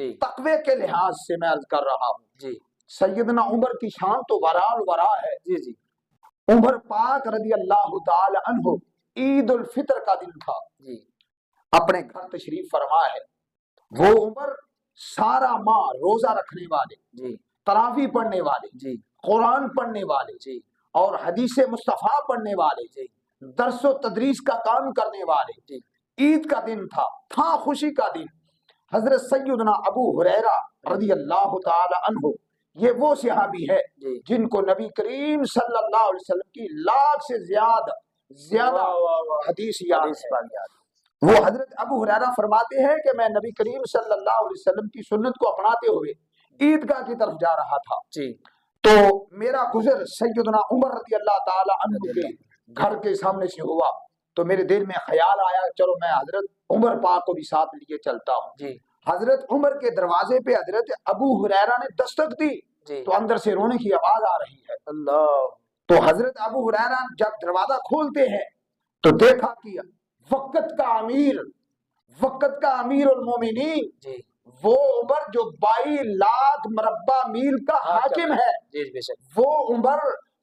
جی تقوی کے لحاظ سے میں عرض کر رہا ہوں، جی سیدنا عمر کی شان تو ورال ورا ہے۔ جی جی عمر پاک رضی اللہ تعالی عنہ عید الفطر کا دن تھا، جی اپنے گھر تشریف فرما ہے۔ وہ عمر سارا ماہ روزہ رکھنے والے، جی تراویح پڑھنے والے، جی قرآن پڑھنے والے جی اور حدیث مصطفیٰ پڑھنے والے، جی درس و تدریس کا کام کرنے والے۔ جی عید کا دن تھا خوشی کا دن۔ حضرت سیدنا ابو ہریرہ رضی اللہ تعالی عنہ، یہ وہ صحابی ہے جی جن کو نبی کریم صلی اللہ علیہ وسلم کی لاکھ سے زیادہ واہ واہ واہ، حدیث یاد حدیث ہے۔ پاک یاد وہ حضرت ابو ہریرہ فرماتے ہیں کہ میں نبی کریم صلی اللہ علیہ وسلم کی سنت کو اپناتے ہوئے عیدگاہ کی طرف جا رہا تھا، جی تو میرا گزر سیدنا عمر رضی اللہ تعالی عنہ رضی کے اللہ گھر کے سامنے سے ہوا، تو میرے دل میں خیال آیا چلو میں حضرت عمر پاک کو بھی ساتھ لیے چلتا ہوں۔ جی حضرت عمر کے دروازے پہ حضرت ابو ہریرہ نے دستک دی جی تو اندر سے رونے کی آواز آ رہی ہے۔ اللہ تو حضرت ابو ہریرہ جب دروازہ کھولتے ہیں تو دیکھا کہ وقت کا امیر المومنین جی وہ عمر جو 22 لاکھ مربع میل کا حاکم ہے، جی بے شک وہ عمر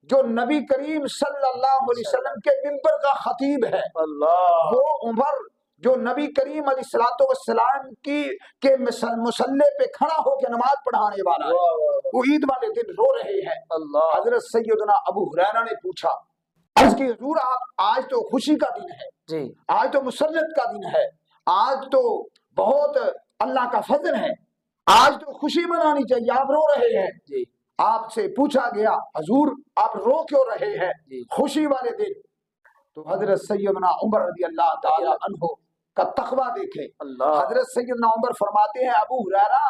جو نبی کریم صلی اللہ علیہ وسلم کے منبر کا خطیب ہے، اللہ وہ عمر جو نبی کریم علیہ الصلوۃ والسلام کے مصلی پہ کھڑا ہو کے نماز پڑھانے والا ہے، واہ واہ واہ، وہ عید والے دن رو رہے ہیں۔ اللہ حضرت سیدنا ابو ہریرہ نے پوچھا، عرض کی حضور آپ آج تو خوشی کا دن ہے، جی آج تو مسرت کا دن ہے، آج تو بہت اللہ کا فضل ہے، آج تو خوشی منانی چاہیے، آپ رو رہے ہیں۔ جی آپ سے پوچھا گیا حضور آپ رو کیوں رہے ہیں جی خوشی والے دن؟ تو حضرت سیدنا عمر رضی اللہ تعالی عنہ کا تقویٰ دیکھے۔ اللہ حضرت سیدنا عمر فرماتے ہیں ابو ہریرہ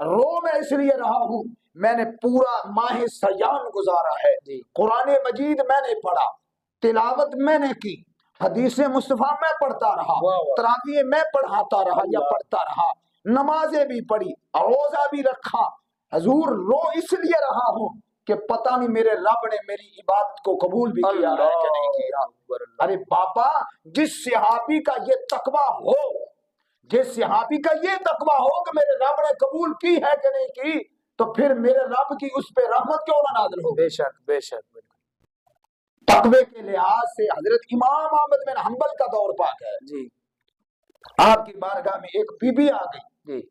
رو میں اس لیے رہا ہوں، میں نے پورا ماہ سیام گزارا ہے، جی قرآن مجید میں نے پڑھا، تلاوت میں نے کی، حدیث مصطفیٰ میں پڑھتا رہا، واہ واہ، تراویح میں پڑھاتا رہا یا اللہ، پڑھتا رہا، نمازیں بھی پڑھی، روزہ بھی رکھا۔ حضور رو اس لیے رہا ہوں کہ پتہ نہیں میرے رب نے میری عبادت کو قبول بھی کیا ہے کہ نہیں کیا۔ اکبر، اللہ ارے باپا جس صحابی کا یہ تقویٰ ہو، جس صحابی کا یہ تقویٰ ہو کہ میرے رب نے قبول کی ہے کہ نہیں کی، تو پھر میرے رب کی اس پہ رحمت کیوں نہ نازل ہو؟ بے شک بے شک بالکل، تقوی کے لحاظ سے حضرت امام احمد بن حنبل کا دور پاک ہے۔ جی آپ کی بارگاہ میں ایک بی بی آ گئی، جی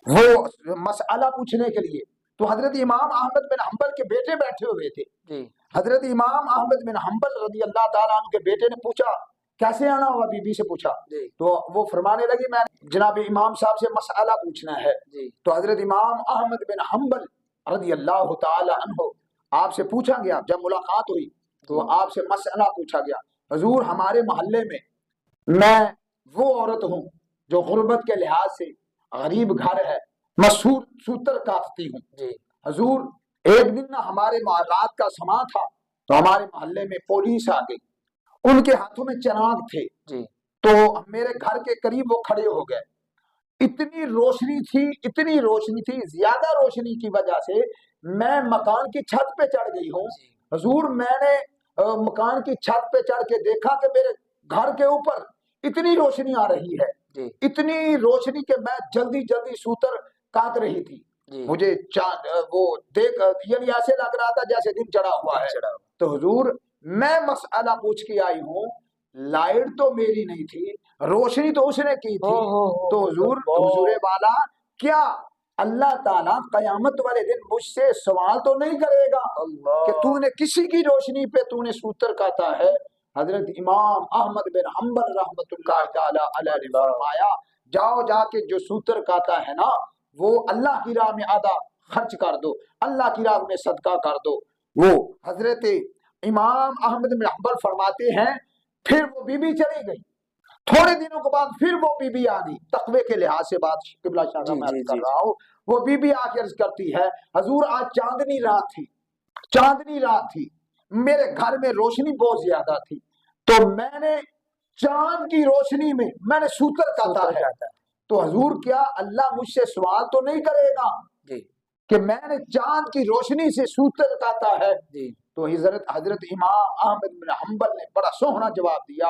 وہ مسئلہ پوچھنے کے لیے، تو حضرت امام احمد بن حنبل کے بیٹے بیٹھے ہوئے تھے۔ جی حضرت امام احمد بن حنبل رضی اللہ تعالیٰ عنہ کے بیٹے نے پوچھا کیسے آنا ہوا، بی بی سے پوچھا، جی تو وہ فرمانے لگی میں جناب امام صاحب سے مسئلہ پوچھنا ہے۔ جی تو حضرت امام احمد بن حنبل رضی اللہ تعالی عنہ آپ سے پوچھا گیا، جب ملاقات ہوئی تو آپ سے مسئلہ پوچھا گیا، حضور ہمارے محلے میں میں وہ عورت ہوں جو غربت کے لحاظ سے غریب گھر ہے، میں سوتر کاٹتی ہوں۔ جی حضور ایک دن نہ ہمارے رات کا سما تھا تو ہمارے محلے میں پولیس آ گئی، ان کے ہاتھوں میں چراغ تھے، جی تو میرے گھر کے قریب وہ کھڑے ہو گئے، اتنی روشنی تھی، زیادہ روشنی کی وجہ سے میں مکان کی چھت پہ چڑھ گئی ہوں۔ حضور میں نے مکان کی چھت پہ چڑھ کے دیکھا کہ میرے گھر کے اوپر اتنی روشنی آ رہی ہے، جی اتنی روشنی کہ میں جلدی سوتر کاٹ رہی تھی، جی مجھے چاند وہ دیکھ یعنی ایسے لگ رہا تھا جیسے دن چڑھا ہوا ہے۔ چڑھا، تو حضور میں مسئلہ پوچھ کے آئی ہوں، لائٹ تو میری نہیں تھی، روشنی تو اس نے کی تھی، تو حضور والا کیا اللہ تعالیٰ قیامت والے دن مجھ سے سوال تو نہیں کرے گا کہ تو نے کسی کی روشنی پہ تو نے سوتر کاتا ہے؟ حضرت امام احمد بن حنبل رحمت اللہ تعالی علیہ نے فرمایا جاؤ جا کے جو سوتر کاتا ہے نا وہ اللہ کی راہ میں آدھا خرچ کر دو، اللہ کی راہ میں صدقہ کر دو۔ وہ حضرت امام احمد بن حنبل فرماتے ہیں پھر وہ بی بی چلی گئی، تھوڑے دنوں کے بعد پھر وہ بی بی آ گئی، تقوی کے لحاظ سے بات قبلہ شاہ کا میں عرض کر رہا ہوں، وہ بی بی آ کے عرض کرتی ہے حضور آج چاندنی رات تھی، میرے گھر میں روشنی بہت زیادہ تھی، تو میں نے چاند کی روشنی میں میں نے سوتر کاتا ہے، تو حضور کیا اللہ مجھ سے سوال تو نہیں کرے گا کہ میں نے چاند کی روشنی سے سوتر کاتا ہے؟ تو حضرت امام احمد بن حنبل نے بڑا سوہنا جواب دیا،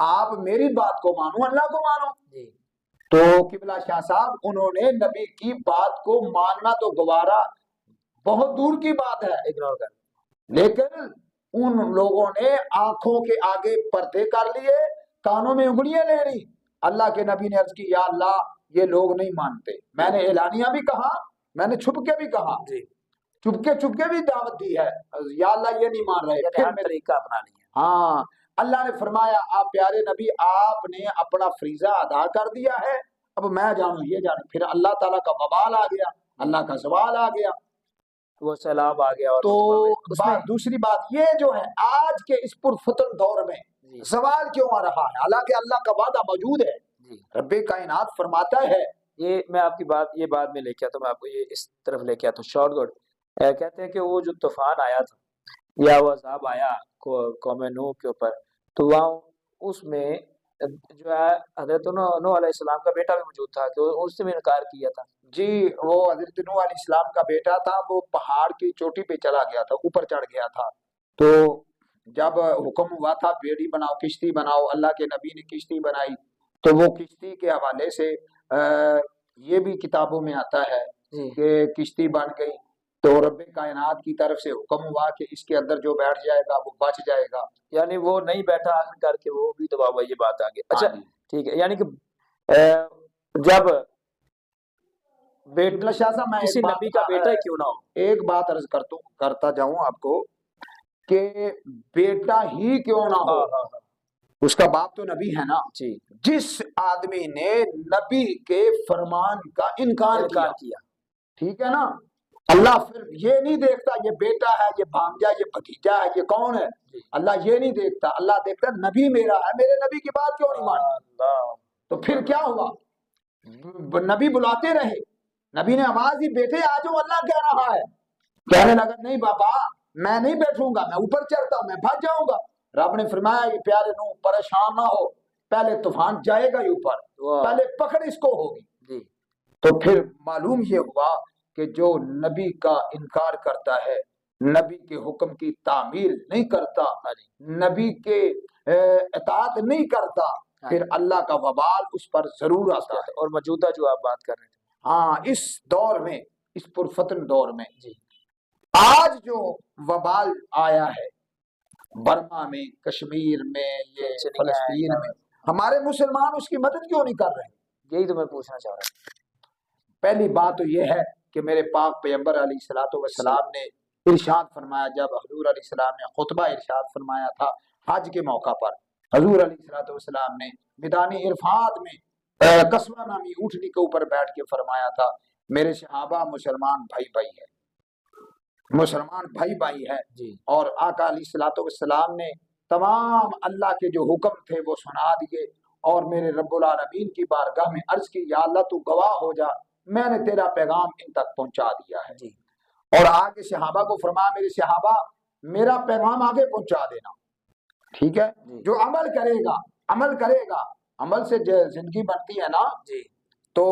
آپ میری بات کو مانو اللہ کو مانو. جی تو قبلہ شاہ صاحب انہوں نے نبی کی بات کو ماننا تو گوارا بہت دور کی بات ہے، اگنور کر. لیکن ان لوگوں نے آنکھوں کے آگے پردے کر لیے، کانوں میں انگلیاں لے لی. اللہ کے نبی نے عرض کی یا اللہ یہ لوگ نہیں مانتے. میں نے اعلانیہ بھی کہا، میں نے چھپ کے بھی کہا، جی چھپ کے بھی دعوت دی ہے، یا اللہ یہ نہیں مان رہے. یعنی پھر ہر میں طریقہ اپنا لیا. ہاں اللہ نے فرمایا آپ پیارے نبی آپ نے اپنا فریضہ ادا کر دیا ہے، اب میں جانوں یہ جانوں. پھر اللہ تعالیٰ کا وبال آ گیا، اللہ کا زوال آ گیا. وہ سیلاب آ گیا. اور تو اس میں دوسری بات یہ جو ہے آج کے اس پرفتن دور میں جی زوال کیوں آ رہا ہے، حالانکہ اللہ کا وعدہ موجود ہے. جی رب کائنات فرماتا ہے، یہ میں آپ کی بات یہ بعد میں لے کے آتا ہوں، میں آپ کو یہ اس طرف لے کے آتا ہوں. شارٹ کٹ کہتے ہیں کہ وہ جو طوفان آیا تھا یا وہ عذاب آیا قوم نوح کے اوپر، تو وہاں اس میں جو ہے حضرت نوح علیہ السلام کا بیٹا بھی موجود تھا کہ اس سے بھی انکار کیا تھا. جی وہ حضرت نوح علیہ السلام کا بیٹا تھا، وہ پہاڑ کی چوٹی پہ چلا گیا تھا، اوپر چڑھ گیا تھا. تو جب حکم ہوا تھا بیڑی بناؤ کشتی بناؤ، اللہ کے نبی نے کشتی بنائی. تو وہ کشتی کے حوالے سے یہ بھی کتابوں میں آتا ہے جی کہ کشتی بن گئی تو رب کائنات کی طرف سے حکم ہوا کہ اس کے اندر جو بیٹھ جائے گا وہ بچ جائے گا. یعنی وہ نہیں بیٹھا آخر کر کے وہ بھی تباہ ہوا. یہ بات آگے اچھا ہاں جی. ٹھیک ہے. یعنی کہ جب قبلہ شاہ صاحب میں کسی نبی کا بیٹا ہی کیوں نہ ہو. ایک بات عرض کرتا جاؤں آپ کو کہ بیٹا ہی کیوں نہ ہو، اس کا باپ تو نبی ہے نا. جی جس آدمی نے نبی کے فرمان کا انکار کیا، ٹھیک ہے نا، اللہ پھر یہ نہیں دیکھتا یہ بیٹا ہے یہ بھانجا یہ بھتیجا ہے یہ کون ہے، اللہ یہ نہیں دیکھتا. اللہ دیکھتا نبی میرا ہے، میرے نبی کی بات کیوں نہیں مانی. تو پھر کیا ہوا، نبی بلاتے رہے، نبی نے آواز دی بیٹے آ جاؤ اللہ کہہ رہا ہے. کہنے لگا نہیں بابا میں نہیں بیٹھوں گا، میں اوپر چڑھتا ہوں، میں بھاگ جاؤں گا. رب نے فرمایا یہ پیارے نو پریشان نہ ہو، پہلے طوفان جائے گا یہ اوپر، پہلے پکڑ اس کو ہوگی. جی تو پھر معلوم یہ ہوا کہ جو نبی کا انکار کرتا ہے، نبی کے حکم کی تعمیل نہیں کرتا، نبی کے اطاعت نہیں کرتا، پھر اللہ کا وبال اس پر ضرور آتا ہے. اور موجودہ جو آپ بات کر رہے تھے ہاں اس دور میں، اس پرفتن دور میں جی آج جو وبال آیا ہے برما میں، کشمیر میں، یہ فلسطین میں، ہمارے مسلمان اس کی مدد کیوں نہیں کر رہے؟ یہی تو میں پوچھنا چاہ رہا ہوں. پہلی بات تو یہ ہے کہ میرے پاک پیغمبر علیہ الصلوۃ والسلام نے ارشاد فرمایا، جب حضور علیہ السلام نے خطبہ ارشاد فرمایا تھا حج کے موقع پر، حضور علیہ الصلوۃ والسلام نے میدان عرفات میں قصوہ نامی اونٹنی کے اوپر بیٹھ کے فرمایا تھا میرے صحابہ مسلمان بھائی بھائی ہے، مسلمان بھائی بھائی ہے. جی اور آقا علیہ الصلوۃ والسلام نے تمام اللہ کے جو حکم تھے وہ سنا دیے، اور میرے رب العالمین کی بارگاہ میں عرض کی یا اللہ تو گواہ ہو جا میں نے تیرا پیغام ان تک پہنچا دیا ہے. جی اور آگے صحابہ کو فرمایا میرے صحابہ میرا پیغام آگے پہنچا دینا، ٹھیک ہے. جو عمل کرے گا عمل سے زندگی بنتی ہے نا. جی تو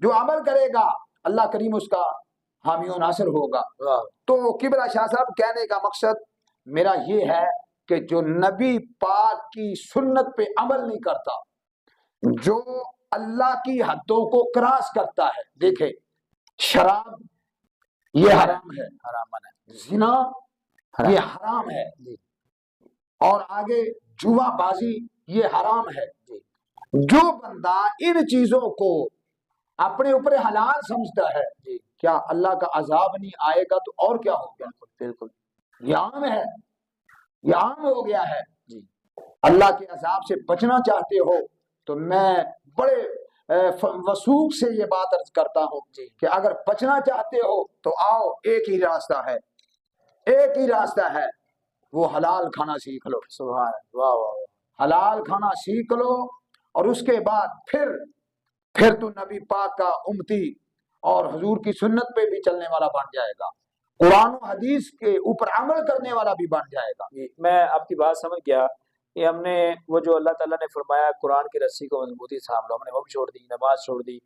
جو عمل کرے گا اللہ کریم اس کا حامی و ناصر ہوگا. تو قبلہ شاہ صاحب کہنے کا مقصد میرا یہ ہے کہ جو نبی پاک کی سنت پہ عمل نہیں کرتا، جو اللہ کی حدوں کو کراس کرتا ہے، دیکھیں شراب یہ حرام ہے، زنا یہ حرام ہے، اور آگے جوا بازی یہ حرام ہے. جو بندہ ان چیزوں کو اپنے اوپر حلال سمجھتا ہے، کیا اللہ کا عذاب نہیں آئے گا تو اور کیا ہوگا؟ بالکل یہ عام ہے، یہ عام ہو گیا ہے. اللہ کے عذاب سے بچنا چاہتے ہو تو میں بڑے وثوق سے یہ بات عرض کرتا ہوں کہ اگر بچنا چاہتے ہو تو آؤ، ایک ہی راستہ ہے، ایک ہی راستہ ہے، وہ حلال کھانا سیکھ لو. سبحان اللہ، واہ واہ، حلال کھانا سیکھ لو، اور اس کے بعد پھر تو نبی پاک کا امتی اور حضور کی سنت پہ بھی چلنے والا بن جائے گا، قرآن و حدیث کے اوپر عمل کرنے والا بھی بن جائے گا. میں آپ کی بات سمجھ گیا کہ ہم نے وہ جو اللہ تعالیٰ نے فرمایا قرآن کی رسی کو مضبوطی سے تھام لو، ہم نے وہ بھی چھوڑ دی، نماز چھوڑ دی،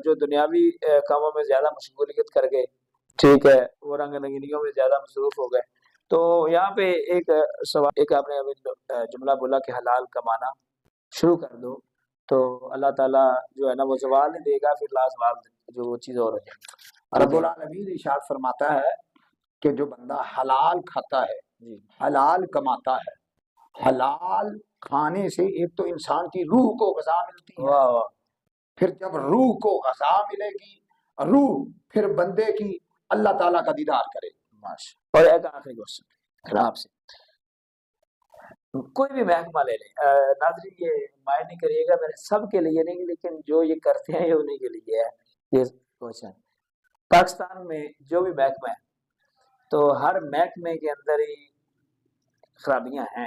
جو دنیاوی کاموں میں زیادہ مشغولیت کر گئے، ٹھیک ہے، وہ رنگ رنگینیوں میں زیادہ مصروف ہو گئے. تو یہاں پہ ایک سوال، ایک آپ نے ابھی جملہ بولا کہ حلال کمانا شروع کر دو، تو اللہ تعالیٰ جو ہے نا وہ زوال نہیں دے گا، پھر لازوال جو وہ چیز اور ہو جائے گی۔ رب العالمین ارشاد فرماتا ہے کہ جو بندہ حلال کھاتا ہے، جی حلال کماتا ہے، حلال کھانے سے ایک تو انسان کی روح کو غذا ملتی ہے، واہ واہ، پھر جب روح کو غذا ملے گی، روح پھر بندے کی اللہ تعالیٰ کا دیدار کرے گی۔ ماشاء۔ اور ایک آخری کوشچن آپ سے، کوئی بھی محکمہ لے لیں، ناظرین یہ مائنڈ نہیں کریے گا، میں نے سب کے لیے نہیں، لیکن جو یہ کرتے ہیں یہ انہیں کے لیے ہے یہ کوشچن۔ پاکستان میں جو بھی محکمہ ہے تو ہر محکمے کے اندر ہی خرابیاں ہیں،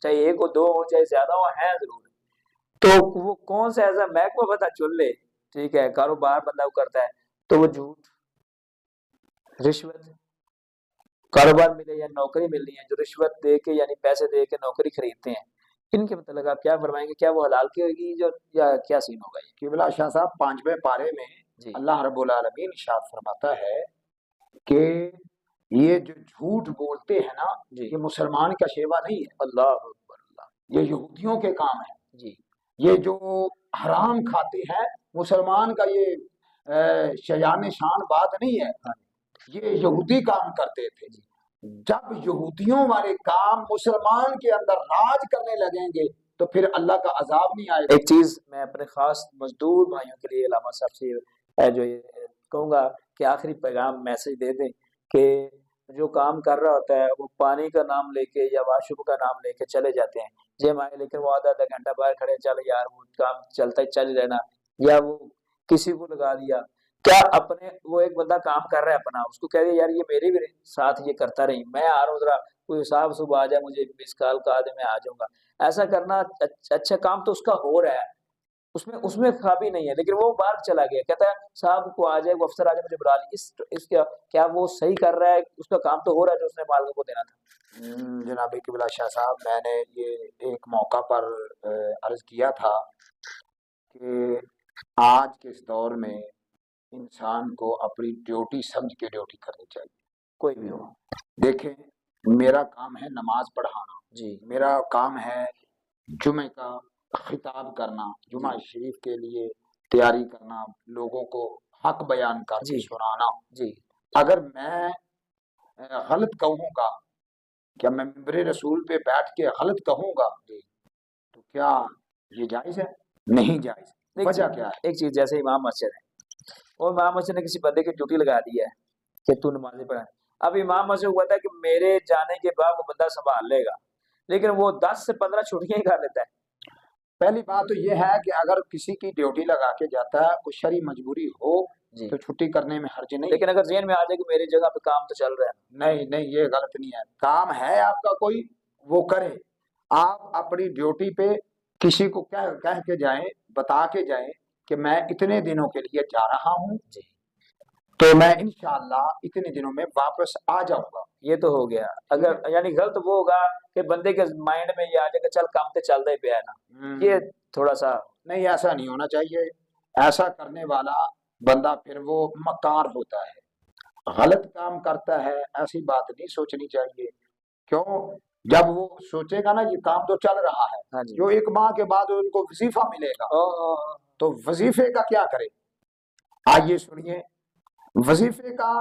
چاہے ایک ہو دو ہو چاہے زیادہ ہو، ہیں ضرور۔ تو وہ کون سا ایسا محکمہ بندہ چن لے، ٹھیک ہے، کاروبار بندہ وہ کرتا ہے تو وہ جھوٹ، رشوت، کاروبار ملے یا نوکری ملنی ہے جو رشوت دے کے یعنی پیسے دے کے نوکری خریدتے ہیں، ان کے متعلق آپ کیا فرمائیں گے؟ کیا وہ حلال کی ہوگی جو یا کیا سین ہوگا یہ؟ قبلہ شاہ صاحب 5ویں پارے میں جی اللہ رب العالمین ارشاد فرماتا ہے کہ یہ جو جھوٹ بولتے ہیں نا، جی یہ مسلمان کا شیوا نہیں ہے، اللہ اکبر اللہ، یہ یہودیوں کے کام ہے۔ جی یہ جو حرام کھاتے ہیں، مسلمان کا یہ شیان شان بات نہیں ہے، یہ یہودی کام کرتے تھے۔ جب یہودیوں والے کام مسلمان کے اندر راج کرنے لگیں گے تو پھر اللہ کا عذاب نہیں آئے گا۔ ایک چیز میں اپنے خاص مزدور بھائیوں کے لیے علامہ صاحب سے جو یہ کہوں گا کہ آخری پیغام میسج دے دیں کہ جو کام کر رہا ہوتا ہے وہ پانی کا نام لے کے یا واشروم کا نام لے کے چلے جاتے ہیں جیم آئے، لیکن وہ آدھا آدھا گھنٹہ باہر کھڑے چل یار وہ کام چلتا ہی چل رہنا، یا وہ کسی کو لگا دیا، کیا اپنے وہ ایک بندہ کام کر رہا ہے اپنا، اس کو کہہ دیا یار یہ میرے بھی ساتھ یہ کرتا رہی، میں آ رہا ہوں ذرا کوئی حساب صبح آ جائے مجھے 20 کال کا دے میں آ جاؤں گا، ایسا کرنا اچھا کام تو اس کا ہو رہا ہے، اس میں خرابی نہیں ہے، لیکن وہ باہر چلا گیا، کہتا ہے صاحب کو آ جائے وہ افسر آ جائے مجھے بلا لی، اس کا کیا وہ صحیح کر رہا ہے؟ اس کا کام تو ہو رہا ہے جو اس نے مالک کو دینا تھا۔ جناب قبلہ شاہ صاحب، میں نے یہ ایک موقع پر عرض کیا تھا کہ آج کے اس دور میں انسان کو اپنی ڈیوٹی سمجھ کے ڈیوٹی کرنی چاہیے، کوئی بھی ہو۔ دیکھیں میرا کام ہے نماز پڑھانا، جی میرا کام ہے جمعے کا خطاب کرنا، جمعہ جی شریف کے لیے تیاری کرنا، لوگوں کو حق بیان کر کے جی سنانا۔ جی اگر میں غلط کہوں گا، کیا میں ممبر رسول پہ بیٹھ کے غلط کہوں گا تو کیا یہ جائز ہے؟ نہیں جائز۔ وجہ کیا ہے؟ ایک چیز جیسے امام مسجد ہے، اور امام مسجد نے کسی بندے کی ڈیوٹی لگا دی ہے کہ تو نمازیں پڑھا، اب امام مسجد ہوا تھا کہ میرے جانے کے بعد وہ بندہ سنبھال لے گا، لیکن وہ 10 سے 15 چھٹیاں ہی کر لیتا ہے۔ پہلی بات تو یہ ہے کہ اگر کسی کی ڈیوٹی لگا کے جاتا ہے، کوئی شرعی مجبوری ہو جی تو چھٹی کرنے میں حرج نہیں۔ لیکن اگر ذہن میں آ جائے کہ میری جگہ پہ کام تو چل رہا ہے، نہیں نہیں، یہ غلط نہیں ہے، کام ہے آپ کا کوئی وہ کرے، آپ اپنی ڈیوٹی پہ کسی کو کہہ کے جائیں، بتا کے جائیں کہ میں اتنے دنوں کے لیے جا رہا ہوں جی تو میں انشاءاللہ اتنے دنوں میں واپس آ جاؤں گا۔ یہ تو ہو گیا۔ اگر یعنی غلط وہ ہوگا کہ بندے کے مائنڈ میں یہ آ جائے کہ چل کام تو چلتا ہی پیا ہے نا، یہ تھوڑا سا نہیں، ایسا نہیں ہونا چاہیے۔ ایسا کرنے والا بندہ پھر وہ مکار ہوتا ہے، غلط کام کرتا ہے، ایسی بات نہیں سوچنی چاہیے۔ کیوں؟ جب وہ سوچے گا نا یہ کام تو چل رہا ہے، ہاں جی جو ایک ماہ کے بعد ان کو وظیفہ ملے گا تو وظیفے کا کیا کرے؟ آئیے سنیے، وظیفے کا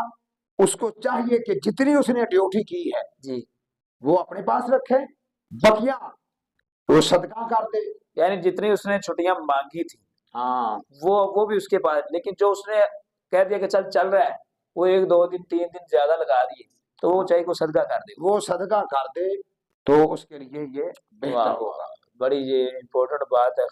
اس کو چاہیے کہ جتنی اس نے ڈیوٹی کی ہے جی، وہ اپنے پاس رکھے، بقیہ وہ صدقہ کر دے۔ یعنی جتنی اس نے چھٹیاں مانگی تھی ہاں، وہ بھی اس کے پاس، لیکن جو اس نے کہہ دیا کہ چل رہا ہے، وہ 1 2 دن 3 دن زیادہ لگا دیے تو وہ چاہیے کو صدقہ کر دے، وہ صدقہ کر دے تو اس کے لیے یہ بہتر ہوگا۔ بڑی یہ امپورٹنٹ بات ہے۔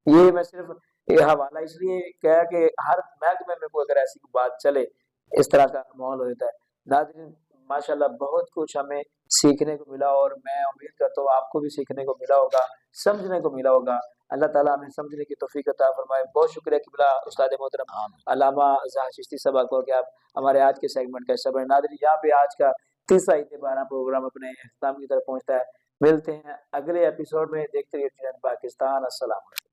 یہ میں صرف یہ حوالہ اس لیے کہا کہ ہر محکمے میں کوئی اگر ایسی بات چلے اس طرح کا ماحول ہو جاتا ہے۔ ناظرین ماشاءاللہ بہت کچھ ہمیں سیکھنے کو ملا، اور میں امید کرتا ہوں آپ کو بھی سیکھنے کو ملا ہوگا، سمجھنے کو ملا ہوگا۔ اللہ تعالیٰ ہمیں سمجھنے کی توفیق عطا فرمائے۔ بہت شکریہ قبلہ استاد محترم علامہ ظاہر چشتی صاحب کو کہ آپ ہمارے آج کے سیگمنٹ کا حصہ بنے۔ ناظرین یہاں پہ آج کا تیسرا عید 12 پروگرام اپنے اختتام کی طرف پہنچتا ہے۔ ملتے ہیں اگلے ایپیسوڈ میں، دیکھتے رہیے پاکستان۔ السلام علیکم۔